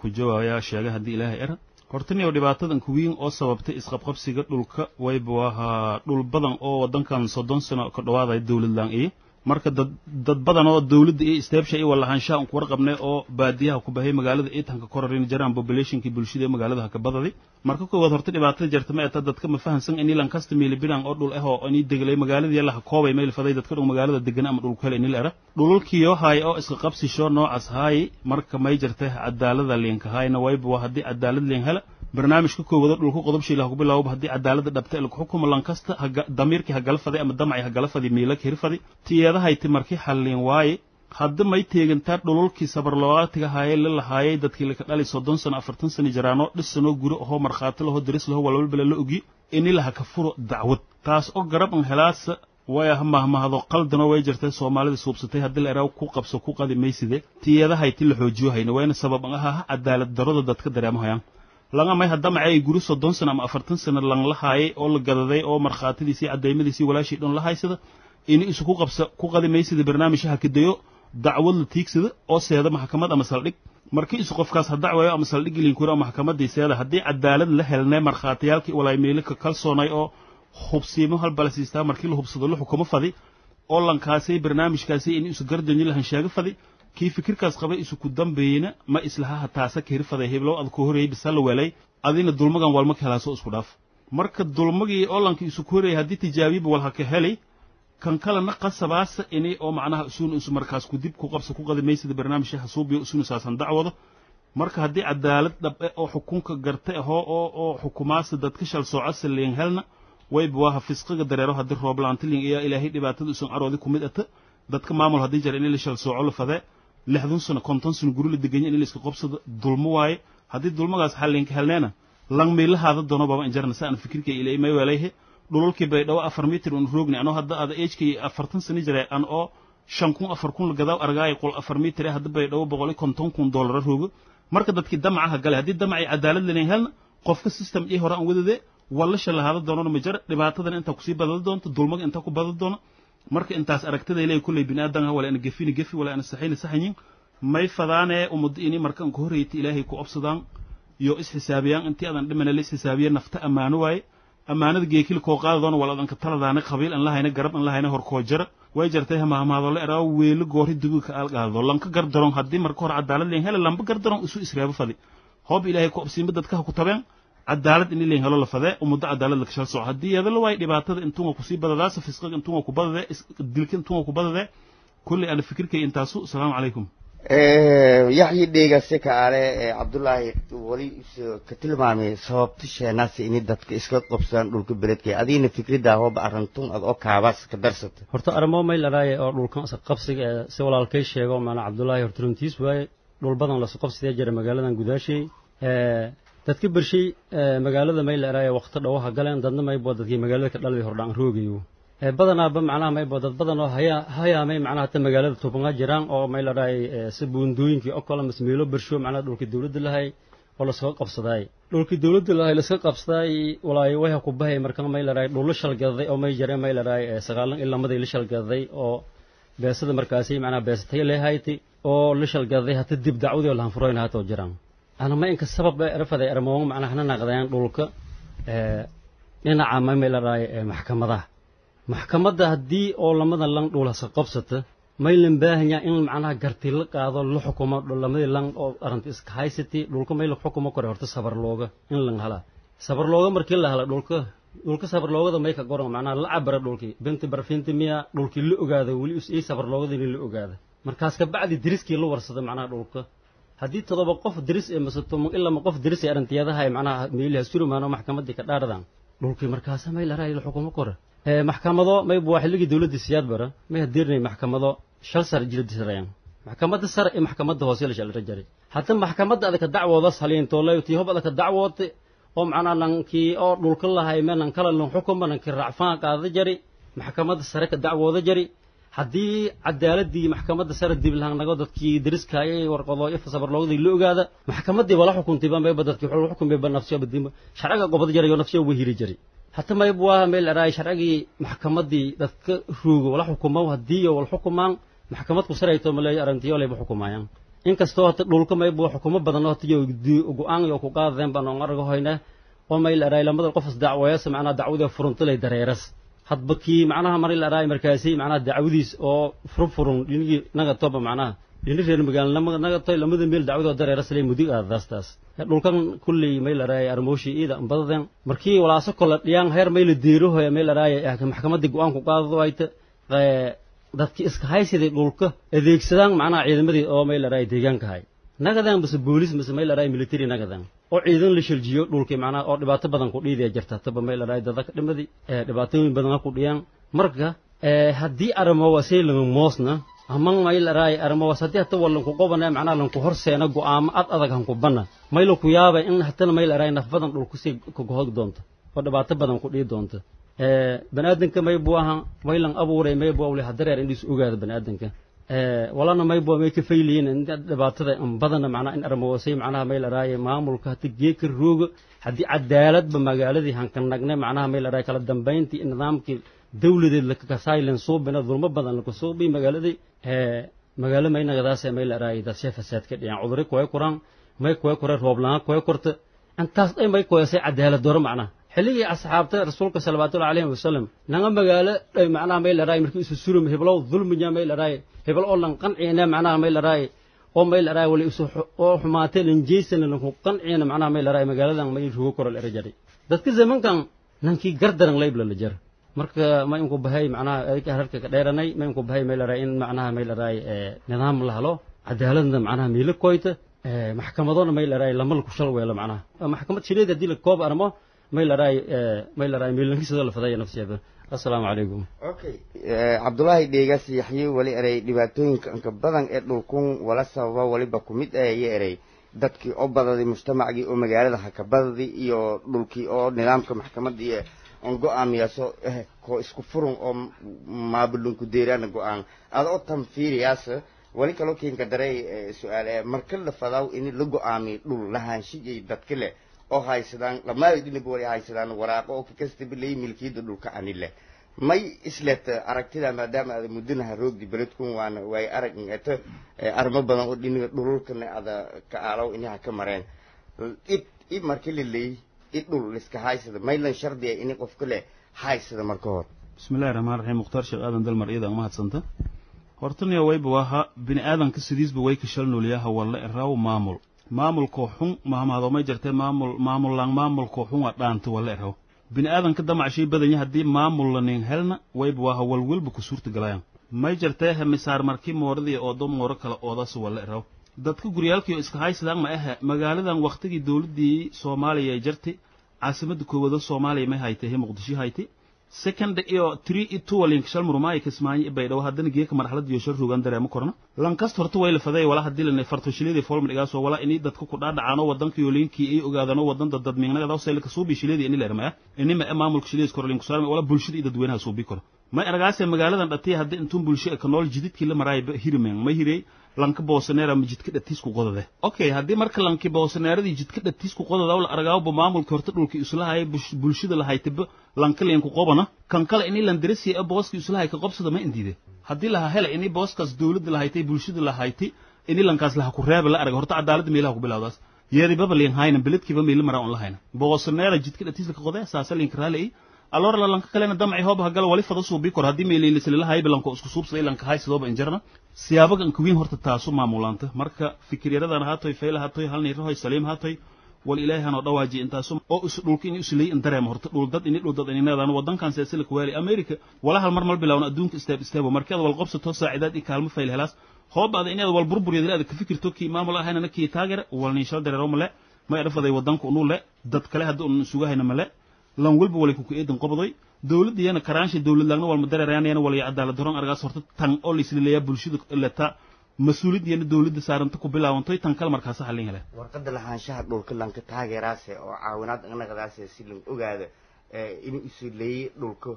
ku jawaabaya sheegay haddii ilaahay era hortan iyo dhibaatadan kuwiin oo sababtay isqabqabsiga dhulka wayba waha dhul badan oo wadankan 30 sano ka dhawaaday dawladdan ee marka dad badan oo dawladda ee istaabsha ay walaahanshaa ku warqabnay oo baadiyaha ku bahay magaalada ee tanka korarin jiraan populationkii bulshada magaalada ka badaday marka koowaad horta dhibaatada jirta ma ay dadka ma fahansan in ilan kasta meel bilan oo dhul ah oo ani degalay magaalada yalla ka koobay meel faday dadka dhul magaalada degan ama dhul kale in la era dhulkii oo hay oo iska qabsisho noocaas hay marka may jirtay cadaalada leenka hayna wayba hadii cadaalad leen hela barnaamijka koowada dhulku qodob shiilaha ku bilaabo hadii cadaalada dhabta ee lagu xukumo lan kasta damiirkii ha galfaday ama damacii ha galfaday meela ka hirfaday tiyada hayti markii xallin waaye hadda may teegantaa dhululkii sabar loogaatiga haayay la lahaayay dadkii la ka dhalay 30 sano 40 sano jiraano dhisano guri oo marxaati laho diris laho walwalba la ogi in ilaha ka furo dacwad taas oo garab an helaas way mahmahado qaldana way jirtay Soomaalida suubsatay hadii la eraw ku qabso ku qadimayside tiyada hayti la xoojiyo hayna wayna sabab ah cadaalad darada dadka dareemahayaan laga may hadda macay guri 30 sano ama 40 sano lan lahaayay oo la gadaday oo marxaatidiisii cadeymadiisii walaashii dhan la haysada in isu ku qabso ku qadimayside barnaamijka kidayo dacwad la tiigsada oo seeda maxkamad ama saldhig markii isu qofkaas dacwayo ama saldhig ilin kura maxkamadii seeda hadii cadaalad la helnay marxaatiyalkii walay meelka kalsoonay oo hubsiimo hal balasiista markii la hubsado la xukumo fadi oo lankaasay barnaamijkaasi in isu gardanyi lahan sheega fadi kii fikirkaas qabay isu ku dambeeyna ma islaha taasa ka hirfaday heblow ad ku horeeyay bisal walay adina dulmagan walma kala soo isku dhaaf marka dulmagii oo lankii isu ku horeeyay hadii tijaabiba wal ha ka helay kan kala naqasabaas inay oo macnaha isu markaas ku dib ku qabso ku qadimaysida barnaamijka xasuubiyo isu saasan dacwado marka hadii cadaalad dhab oo xukunka gartay oo xukumaas dadka shal soocaas leen helna way buwaha fisqiga dareero hadii roob laantilin iyo ilaahay dhibaatada isu aroodi ku mid ah dadka maamul hadii jar in la shal sooco la fadee 60 sano 50 sano guri la degan in la iska qabsado dulmo waaye hadii dulmagaas xalinka helneena lang meelahaada doono baba in jarna saan fikirka ilay may waleeyahay dhululkii bay dhaw 4 mitir un roogni ano hadda ada ejkii 40 sano jiray an oo 5000 la gadaw argaay qol 4 mitir hadda bay dhaw $150,000 roogo marka dadkii damacaha galay hadii damacii cadaalad leen helna qofka system ee hore aan wadade wala shalahaada doono ma jar dhibaatadan inta ku sii badal doonto dulmaga inta ku badal doono marka intaas aragtida ilay kulay bini'aadan wala ana gafi wala ana saxin may fadaane umudini marka aan ku horeeyay ilaahay ku obsadaan iyo isxisaabiyaan intii adan dhimana la isxisaabiye nafta amaano way amaanada geekil koo qaadadona wala adan ka taladaana qabiil aan lahayna garab aan lahayna hor koo jira way jartay mahmaado la eraw weel goori dubuka alqaado lanka gardaron hadii marka hor cadaalad leen hela lamba gardaron isu israaba fadi hoob ilaahay ku obsiin dadka ku tabeen cadaalad in leen helo la fadee umada cadaalad la ka shal soo hadii yada la way dhibaatada intuu ku sii badadaas fisqiga intuu ku badade dilka intuu ku badade kulli aan fikirkay intaasu salaamu calaykum yaxyi dheegase ka ale cabdullaahi wali ka tilmaamay sababta sheenaasi in dadka iska qabsan dhulka beledka adiina fikrida hooba arantun ad oo kaabas ka darsata horta armo may laraay oo dhulkan iska qabsiga si walaalkay sheego maana cabdullaahi hortuntiis way dhul badan la soo qabsiday jira magaaladan gudaashay dadka bershay magaalada may laraay waqti dhawaha galeen dadna may boodadkii magaalada ka dhalay hordhaan roogayo badanaa ba macnaha may boodad badan oo haya may macnaha ta magaalada Tuubanga jiraan oo may laraay sabuundooyinkii oo kala masmeelo bersho macnaha dhulka dawladda lahay oo la soo qabsaday dhulkii dawladda lahay la soo qabsaday walaayo way ku bahay markan may laraay dhul shal gaday oo may jireen may laraay 9 ilaa maday la shal gaday oo beesada markaasi macnaha beesatay leeyahay oo la shal gaday hata dib dacwadii la hanfurayna hata jiraan أنا ما إنك السبب رفض أرمون معنا إحنا نقدين دولك إن عام ما يلراي محكمة ده هدي أو لما ده لان دولها سقبسته ما يلنباهنيا إن معنا قرتيلك هذا الحكومة لما ده لان أو أرنت إسكايستي دولك ما يلحكومة كره أرت صبر لوجا إن لان هلا صبر لوجا مركلا هلا دولك صبر لوجا ده ما يكقرن معنا لا عبر دولك بنت برفينت مية دولك اللي أجاده واللي إيه صبر لوجا ده اللي أجاده مركز كبعد درس كيلو ورصة معنا دولك هدي تطبق درس مسطوم إلا موقف درس أرنتيادها هاي معناها ميلها سيرو معنا محكمة دي كداردان دولك مركزها ما يلها الحكومة كره محكمة ذا ما يبغى حلقي دولة السياد برا ما يهدرني محكمة ذا شل سر جلد سريان محكمة السر محكمة ذا وسيلة شل رجالي حتى محكمة ذا الدعوة ذا صالين تولا يتيهب ذا الدعوة ومعنا لنكي أو دولك الله هاي من نكلا لهم حكم نكر رعفان كذا جري محكمة السر الدعوة ذا جري haddii cadaaladii maxkamadda sare dib lahaan naga dadkii dariskaayay warqado if sabar looga dilo ogaada maxkamadii wala xukuntay baan bay dadkii wuxuu xukumay baan nafsiyo badimo sharciga qobad jarayo nafsiyo wehiri jari hatta ma yabwaa meel araay sharcigi maxkamadii dadka ruugo wala xukumo hadii wal xukumaan maxkamad ku sareyto malay arantiyo leh xukumayaan inkastoo hata dhulka maybu xukumo badan oo tiyo go'aan iyo ku qaadeen baan oo argo hayna oo mayl aray lamada qof dacwayas macna dacwada furuntalay dareeras hadba ki macnaha mar ila aray markaasi macna dacwadiis oo furfurun dinigi naga toba macna dini reer magaalada naga toy lamada meel dacwada dareeras lay mudig aadaastas dhulkan kulli mayl aray armooshi ida badan markii walaaso kala dhiyaan heer mayl diiro hooy mayl aray maxkamadda go'aan ku qaadado ayta dadkii iska haysiday dhulka adeegsadaan macnaha ciidamadii oo mayl aray deegaanka hay nagadan bas booliis mas mayl aray military nagadan oo ciidan la shirjiyo dhulkii macnaha oo dhibaato badan ku dhiiday jirta taba mayl aray dadka dhimadii dhibaatooyin badan ku dhiyaan marka haddii armo wasay laga moosna ama mayl aray armo wasati hata wallan ku qobanay macnaha lan ku horseena go'aamo adag han ku bana mayl ku yaabay in hata mayl aray naf badan dhulku si ku go'og doonto oo dhibaato badan ku dhii doonto banaadinka may buaha waylan abuuray may buawli hadareer indis ogaada banaadinka walana may buu may ka fayliin in dhibaatada badan macna in armoosay macnaha may la raayay maamulka hada geeka rooga hadii cadaalad ba magaaladii han ka nagnay macnaha may la raay kala dambeyntii nidaamkii dawladeed la ka silence soo bina dulmo badan la ku soo bi magaaladii magaalo may nagadaas may la raay dad sheefasaad ka dhiyaan cudurro kooy qoraan may kooy qoraan roob laan kooy qorta intaas ay may kooyasay cadaalad doro macnaha xilligii asxaabta rasuulka sallallahu alayhi wasallam naga magaalo ay macnaha may la raay markii isu surum heblow dulmiya may la raay hebel oo lan qanciina macnaha may la raay oo may la raay wali isu oo xumaatay lan jeesana lan ku qanciina macnaha may la raay magaaladan may ruugo koral erjari dadka zamankan nankii gardaran leybla la jar marka ma inku bahay macnaha ay ka harka ka dheeranay ma inku bahay may la raay in macnaha may la raay nidaam la helo cadaaladna macnaha miila koyta maxkamadona may la raay lamal ku shal weelo macnaha maxkamad shireed hadii la koob armo may la raay miilankiisa la faday nafsiyeeda assalaamu calaykum okay Abdullahi Deegas yaxyi wali eray dhibaatooyinka anka badan ee dhulkun wala sababa waliba ku mid ah eray dadkii oo badaday mujtamacii oo magaalada hakabadii iyo dhulkii oo nidaamka maxkamadda iyo on go'aamiyaso ko isku furun oo maabulunku deerana go'aan ada oo tanfiiriyaas wali kale kiinka daray su'aal marka la fadaw in la go'aami dhul lahaanshiye dadka leh oo haysadaan lamaad idin boori haysadaan waraaqo oo kasta bilay milkiyada dhulka anile may islet aragtida maadaama aad mudanaha roogdi beledkun waana way arag inta armo badan oo dhiniga dhulkana ada ka aalaw inaha ka mareen ib markii lilay dhul iska haysada maylan shardiya in qof kale haysada marka hor bismillaahir rahmaanir rahiim mukhtaar sheekh aadan dalmar iyada ma hadsanta hortaniya wayba waha bini aadanka sidiisba way ka shalnooliyaha walla iraaw maamulka xun maamado may jirtay maamulko xun waa dhaanta wala ero bini aadanka damacshi badan yahay hadii maamul la nin helna wayba waa walwalba ku suurta galayaan may jirtay misaar markii mooradii oo dom mooro kala oodaas wala ero dadka guriyaalkii iska haysadaan ma aha magaaladan waqtigii dawladii Soomaaliya ay jirtay caasimada koowada Soomaaliya may haytay Muqdisho haytay second iyo 3 iyo 2 link shal murmaay kismaayay baydhaw hadana geeka marxalad iyo shar rogan dareemo korna lankast horta way la faday wala hadii la farto shilidii foolma dhigaas wala inay dadku ku dhaadhacaano wadanka iyo linkii ay ogaadano wadan dad miignada dawsay ka soo bi shilidii in la ermaa inima maamulka shiliis kor link soo wala bulshada dadweynaha soo bi kor ma aragaasay magaaladan dhatay hadii intuu bulshada ka nool jididkii la maray hirmeen ma hirey lanka boosaneera jidka dhatiis ku qodade okay hadii marka lanki boosaneeradii jidka dhatiis ku qodada wala aragaabo maamulka horta dhulkii islahay bulshada la haytib lanka leen ku qobana kan kale in la dirisi booskii islahay ka qobsada ma indiide hadii la helo in booskaas dawladda la haytay bulshada la haytay in lankaas la ku reeb la arag horta cadaalad meelaha ku bilawdaas yeeri baba leen hayna beledkiiba meel mara on la hayna boosaneera jidka dhatiis ka qoday asaas leen kraalay alor la lanka kale damci hoob hagal wali fada soo bi kor hadii meel la hay bilanko isku suubsaday lanka haysadooba injarna siyaabagan kuwiin horta taasu maamulanta marka fikriyadadan haatoy fayla haatoy halni rohay saliim haatoy wal ilaahan oo dhawaaji intaasu oo is dhulkii in isleey in dareemo horta dhul dad inadaan wadankan seesila ku wali America wala hal mar bilawna adduunka istaabo markada wal qabsato saacidaad in kaalmo fayl helaas hoobaada inaad wal burburiyada ka fikirto ki maamul ahayna ki taageer wal niishal dareero male ma yarafaday wadanku uu le dad kale hadda uu sugahayna male lan walba wali ku eedan qabday dawladiyana karaansha dawlad laagna wal madareerayana wal cadaalad daran argaas horta tan oo la isleeyaa bulshada ilata mas'uuliyadda dawladda saaranta ku bilaawantay tan kale markaas xalin hele warqada lahaanshaha dhulka lanka taageeraase oo caawinaad anagadaas si lan ogaado in isleeyay dhulka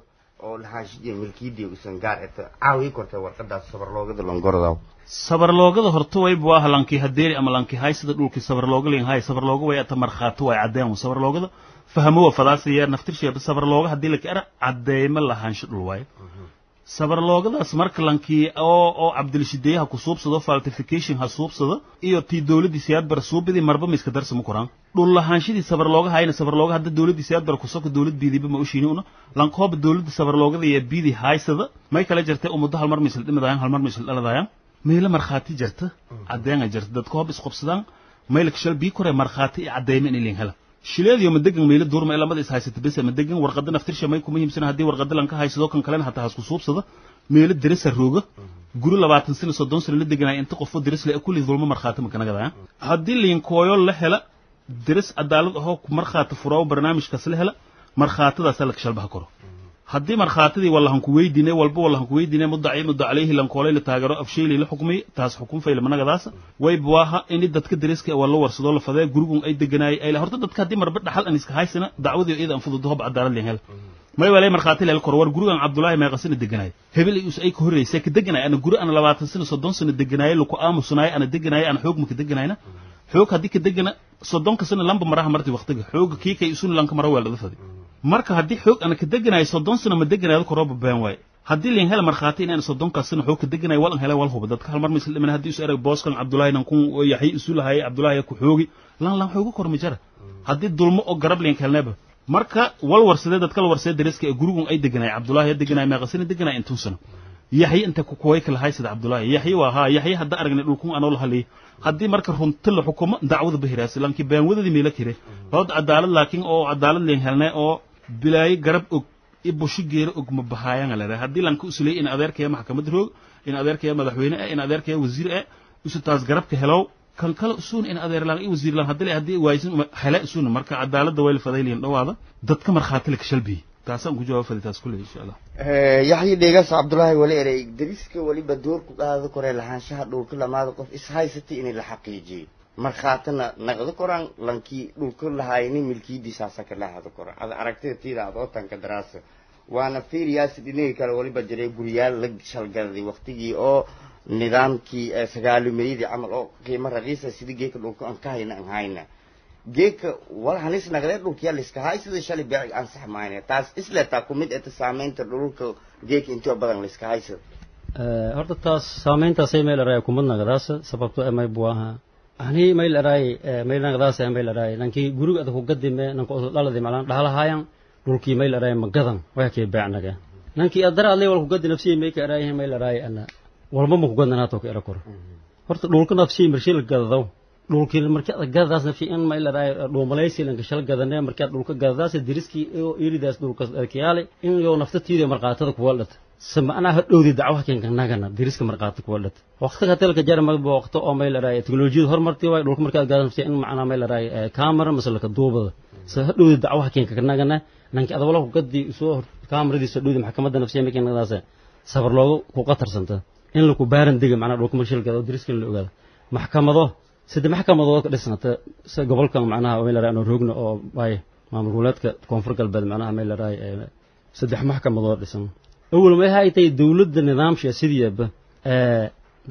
oo lahaanshiye milkiyadii usan gaar ah caawi kortay warqadaas sabar loogada langorada sabar loogada horta way buu ahlanki hadeeri ama lanki haysada dhulkii sabar looga leen hay sabar looga way ata marxaato way cadeen sabar loogada fahmo fadaasiya naftir shay sabar looga hadii la kara cadeeyma lahaansho dhul way sabar loogadaas marka lankii oo cabdilshideeyaha ku suubsado falsification ha suubsado iyo tii dawladii siyaad bar suubidii marba ma iska darsamo koraan dhul lahaanshidii sabar looga hayna sabar looga hadda dawladii siyaad bar ku soo dawlad biidiba ma u shiini una lankoob dawladda sabar loogada iyo biidi haysada may kala jirtay umada hal mar misal dhimadayaan hal mar misal dhaladayaan meela markhaati jirta cadeena jirta dadka hoob isqobsadaan meelka shal bii kore markhaati iyo cadeeyma in leen hela shileediyo madegan meelo duurma lamada is haysata bes madegan warqada naftirsha may kuma muhiimsan hadii warqada lanka haysado kan kale hataa hasku suubsada meelo dirisa rooga guri 20 sano 30 sano la deganay inta qof diris la kulli dulma markhaati ma kana gadaa hadii liin kooyo la hela diris adaalad oo markhaati furaaw barnaamijkaas la hela markhaatidaas la kashalbaha karo haddii markhaatidii wallahan ku weydiinay walba wallahan ku weydiinay muddo calayhi lan koolay la taagaro afsheeli la xukmay taas xukun fayl managadaas way baaha in dadka dariska walla warsado la faday gurigun ay deganay ay horta dadka hadii marba dhaxal an iska haysana dacwadii iyada an fududo hab cadaalad leen hel may walay markhaati la kor war gurigan Abdullaahi ma qasina deganay hebel ay ku horeysay ka deganay ana guri ana 20 sano 30 sano deganay lu ku aamusanay ana deganay ana xoog ma ka deganayna xoog hadii ka degana 30 sano lamba maraha martii waqtiga xoog kii kay isun lanka mara weelada faday marka hadii xoog ana ka deganay 30 sano ma deganaado korooba baan way hadii leen hela markhaati inaan 30 sano xoog ka deganay wal hela wal hubo dadka hal mar misal dhiman hadii isu erag booskan Abdullaahi nan kun yahay isu lahay Abdullaahi ku xoogi lan xoog ku kormi jara hadii dulmo oo garab leen kalnaba marka wal warsade dadka la warsade dariska ee gurigun ay deganay Abdullaahi deganay ma qasina deganay intuu sano yahay inta ku kooy kala haysada Abdullaahi yahay waa yahay hadda aragnay dhulkun anoo la halay hadii marka runta la xukumo dacwada bahiraas lanki baan wadadii meela kire hod cadaalad laakiin oo cadaalad leen helnay oo bilaay garab og ibushi geero og ma bahayaan la hadii lanku usulay in adeerkay maxkamad roog in adeerkay madaxweyne in adeerkay wasiir isu taas garabka helow kan kala usuun in adeer laan wasiir laan hadii waaysan hala usuun marka cadaalada way la fadayleen dhawaada dadka markhaati la kashalbi taasaan ku jawaab faditaas kulli insha Allah yaxyi dheegas Abdullaahi wali eray dariska wali badoor ku qaado korey lahaanshaha dhulka lamaada qof is haysatay in la xaqiijiyo markhaatana naqdo koraan lankii dhulka lahaayni milkiidiisa saaka lahaado koraan ad aragtida tiida oo tanka daraasa waana fiiriyaas dinay kale wali bajiray guriyaal la shalgaday waqtigii oo nidaamkii sagaalimeeyadii amal oo qiimo raqiis ah sidii geeka dhulka aan ka hayna geeka wal halis naqday dhulkiya la iska haysada shalay baac aan sax maayna taas isla taa kumid ee saameynta dhulka geeka inta badan la iska haysada horta taas saameynta say meel raay kumad naqdaas sababto ay buaha ani meel raay meel naqdaas ay meel raay lankii guriga aad ku gadime nanka oo dhaladii malan dhahalahayaan dhulkii meel raay magadan way ka baacnaga lankii adara alle wal ku gadi nafsiye meel ka raay meel raay ana walba ma ku gadnaato ka ila kor horta dhulka nafsiye marshil gadado dhulkii markii gadaas nafsi in meel raay dhoomalaysi lanka shal gadanay markii dhulka gadaas diriskii oo iridaas dhulka kiyaale in yoo naftatiida marqaatada ku walad sama ana hadowdi dacwaha keen kanagana diriska marqaatada ku walad waqtiga telka jar ma waqto oo meel raay teknolojiyada hormartii way dhulka markii gadaas in macna meel raay camera masalka duubada sa hadowdi dacwaha keen kanagana nanki adawlo ku gadi soo kamaradiisa dhowdi maxkamadda nafsiga ma keenadaas sabar loogu ku qatarsanta in la ku baaran diga macna dhulka marshil gado diriska la ogaado maxkamado sida maxkamadooda ka dhisnata gobolka macnaha meel raay oo roogna oo way maamul goboleedka koonfur galbeed macnaha meel raay saddex maxkamadood dhisan awal ma haytay dawladda nidaamsha sidiyaba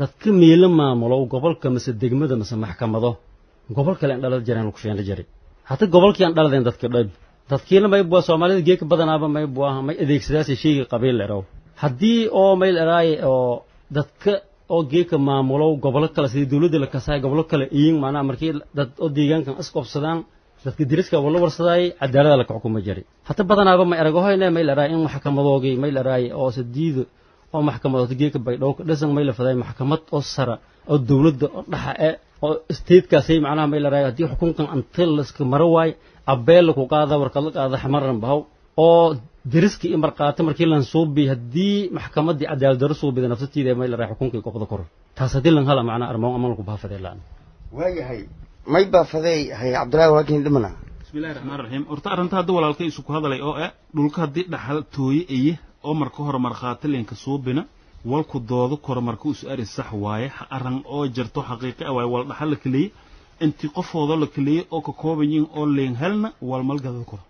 dadka meelo maamulo gobolka mise degmada mise maxkamado gobolka la dhalad jiraan ku fiican jiray hatta gobolkii aan dhaladeen dadka dhab dadkiina may buu Soomaalida geek badanaaba may buu may adeegsadaas sheegi qabiil leerow hadii oo meel raay oo dadka oo geeka maamulo gobol kale sidii dawladda la kasay gobol kale iin macna markii dad oo deegaankan isqobsadaan dadka diriska wala warsaday cadaalad la xukumo jiray hatta badanaaba ma eragahayna meel raay in maxkamadoogii meel raay oo sadiido oo maxkamadood geeka bay dhow ka dhisan meel faday maxkamad oo sara oo dawladda oo dhaxa oo state-kaasay macna meel raay hadii xukunkan antil iska maraway abeel ku qaada warqad la qaada xamaran bahaw oo diriski marqaata markii lan suubi hadii maxkamadii cadaalad daro suubida naftiida meel raay xukunkii qobda kor taas hadii lan hala macna armo amal ku baafaday laan waayahay may baafaday hay Abdullaahi waakin dhimana bismillaahir rahmaanir rahiim horta arrinta hadda walaalkay isu ku hadalay oo dhulka hadii dhaxal tooye ay oo marka hore marqaata leenka suubina wal ku doodo kor marka uu su'aari sax waaye aran oo jirto xaqiiqo ah wal dhaxal kaliye intii qofooda la kaliye oo ka koobayin oo leen helna wal malgada kor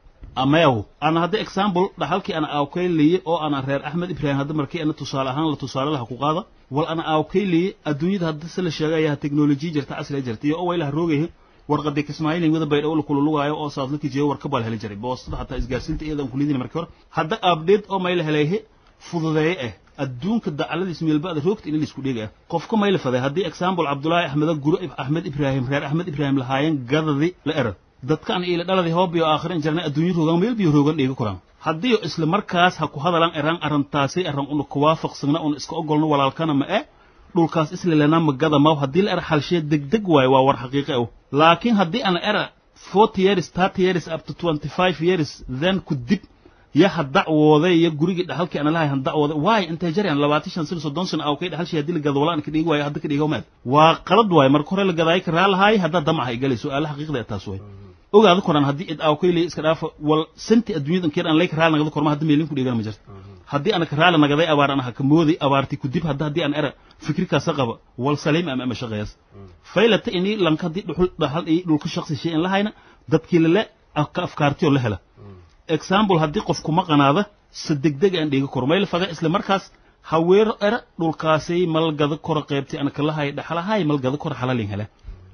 amayaw ana hadda example dhaxalkii ana aawkayliye oo ana reer Axmed Ibrahim hadda markii ana tusaale ahaan la tusaale laha ku qaada wal ana aawkayliye adduunyada hadda sala sheegaya technology jirta asla jirta iyo waylaha roogay warqadii Kismaayil wada bay dhowl kula lugaayo oo saadlaki jeeyo warka bal heli jiray boostada hatta isgaarsiinta iyada ku liidin markii hore hadda update oo mayl heleeyay fududeeyay adduunka dacaladiis meelbaada roogta in la isku dhigaya qofka mayl faday haddii example Cabdullaahi Axmed guru Axmed Ibrahim reer Axmed Ibrahim lahaayeen gadadi la era dadkan ila dhaladii hoobiyo aakhirin jarnay adduunyo roogan meel biyo roogan dhiga kuraan haddii isla markaas ha ku hadalan arantaasi unu ku waafaqsana iska ogolno walaalkana ma dhulkaas isla lana magada ma haddii la era xalsheed degdeg waay waa war xaqiiqo ah laakiin haddii ana era 40 years 30 years up to 25 years then ku dib ya hadacwooday ya gurigi dhaxalkii ana lahayn hadacwooday waay intee jareen 25 sano 30 sano aw kay dhaxalshii hadii la gado walaan ka dhigi waay hadda ka dhigo maad waa qalad waay marka hore la gaday ka raalahay hadda damac ay galay su'aal xaqiiqda taas way ogaado koran haddii id aw kay iska dhaaf wal santi adduunyadan keen aan leek raal nagada korma hadda meelin ku dhigan ma jirto haddii ana ka raal nagaday abaar ana ka moodi abaarti ku dib haddii aan era fikrika saqaba wal saliim ama shaqeeyas faylata inii lankadi dhuxul dhaxal ay dhulka shakhsi shay in lahayna dadkii la afkaartiyo la hela example haddii qof kuma qanaada sadegdeg aan dhiga kormayl faga isla markaas haweero era dhulkaasay malgada kor qaybtay ana kala hay dhaxalahay malgada kor xalalin hela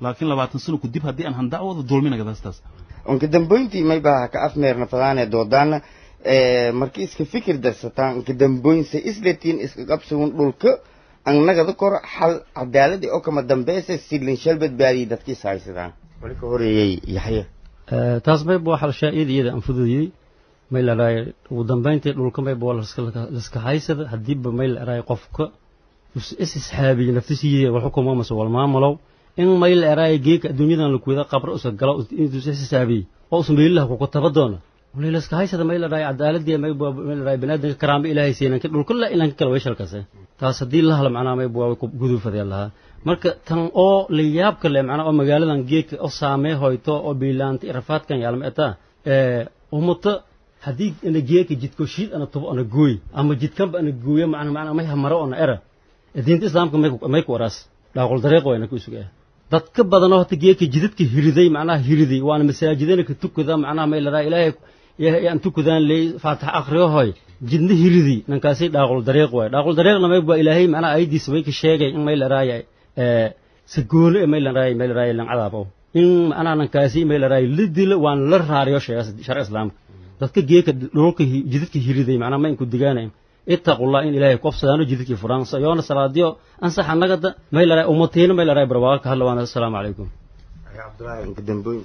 laakiin 20 sano ku dib haddii aan handacwada dulminaga dastaas onka damboyntii may baa ka afmeerna fadaane doodana markii iska fikir darsataan ka damboynsa islatiin iska qabsoon dhulka aan nagada kor xal cadaalad oo kama dambeysay sidlin shalbad baadi dadkii saaysadaan wali ka horeeyay yaxya taas may boo xal shaayidiyada aan fududiyay may la raay ugu dambeyntii dhulka may boo la iska haysada hadii ba may la raay qofka isxaabi naftiisa wax xukumo mas'uul maamulo in may la raay geeka adduunyadan la kuwada qabro oo galo intuu isxaabi oo sumbiilaha ku tabadoona wali la iska haysada may la raay cadaaladii may la raay banaadinka karaamo ilaahay siinaan ka dhulka la ilan kala weeshal kaasay taas hadii la hal macna may boo ku guduufadee laha marka tan oo la yaab kale macna oo magaaladan geeka oo saamee hoyto oo biilaanta irafaadkan yaalmeeta umata hadii ina geeka jidko shiid ana tubo ana gooy ama jidkan ana gooyo macna may hamaro ona era diinta islaamka may ku waraas daaqul dariiq wayna ku sugaa dadka badan oo hata geeka jidadka hiriday macnaha hiriday waana masaajidana ka tukada macnaha may la raa ilaahay aan tukadaan leey faatax akhriyo hoy jidna hiridi nankaasi daaqul dariiq na may baa ilaahay macnaha aydiis way ka sheegay in may la raayay سجول ميلان راي لان عذابه إن أنا نكاسي ميلان راي لدل وان لرهاريو شرع إسلام dadka geeka dhulka jidadka hiriday macna ma in ku digaanay ittaqullah in ilaahay qof sadano jidadka furaansa yoona salaadiyo ansax anagada meelay ummateena meelay barwaaqo hal waan assalamu alaykum ay abdullahi inka damboy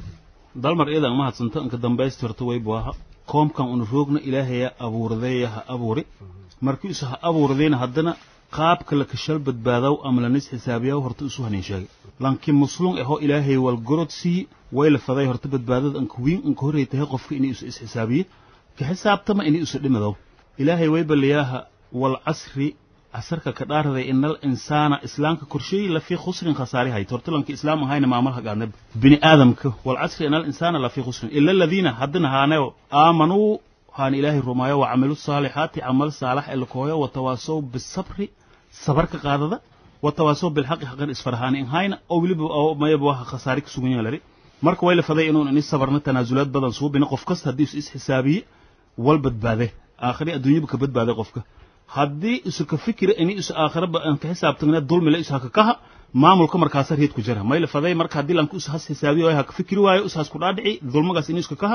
dalmar eedan ma hadsanta inka dambaystirto way baaha koomkan unu roogna ilaahay abuurday abuuri markii isaha abuurdayna haddana qaabka la kashal badbaadaw ama la nis xisaabiyo horta isu haneen sheegay laakiin muslim ah oo ilaahay wal gorodsi way la faday horta badbaadada an kuwiin an horeeyay qofka inuu is xisaabiyo ka xisaabtama inuu is dhimado ilaahay way baliyaha wal asri asarka ka dhaarday inal insana islaamka korshay la fi khusrin khasaari hay horta lanka islaam ahayna maamul hagaanab bini aadamka wal asri inal insana la fi khusrin illa alladhina hadna haanayo aamanu haan ilaahay rumayo wa amilu salihati amal salih ilkooyo wa tawasaw bis sabri sabarka qaadada wa tawasaw bil haqqi haqqan isfarhaan in hayna oo waliba oo mayaba waxa khasaari ka sugan yahay marka way la faday inuu in sabarna tanaasulaad badan soo bina qof kasta hadii is xisaabiye wal badbaade aakhiri adduunyo ka badbaade qofka hadii isu ka fikira in is aakhira aan ka xisaabtagna dulmi la is haka ka maamulka markaas reed ku jira may la faday marka hadii lanku is xisaabiyo ay haka fikiri waayo is ku dhaadhici dulmagaas in iska ka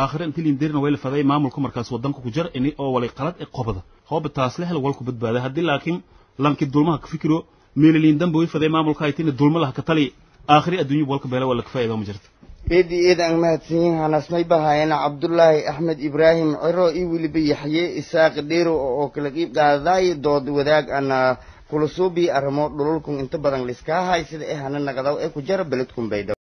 aakhira intii lindirna way la faday maamulka markaas wadanka ku jira in oo walay qalad ee qobada hoob taas leh wal ku badbaade hadii laakiin lanki dulmaha ka fikiro meelin dambe way faday maamulka ay tin dulma la ka tali aakhiri adduunyo walka beela wala ka faa'iido ma jirto إذا أنماتين هناس ما يبهاينا عبد الله أحمد إبراهيم عرو إيولي بيحيي إساق ديرو أو كلاقيب قاضاي دود وذاك أنا كل صوبي أرمو دلولكم انتبادن لسكاها يسيد إيه هنانا قداو إيه كجرب بلدكم بيدا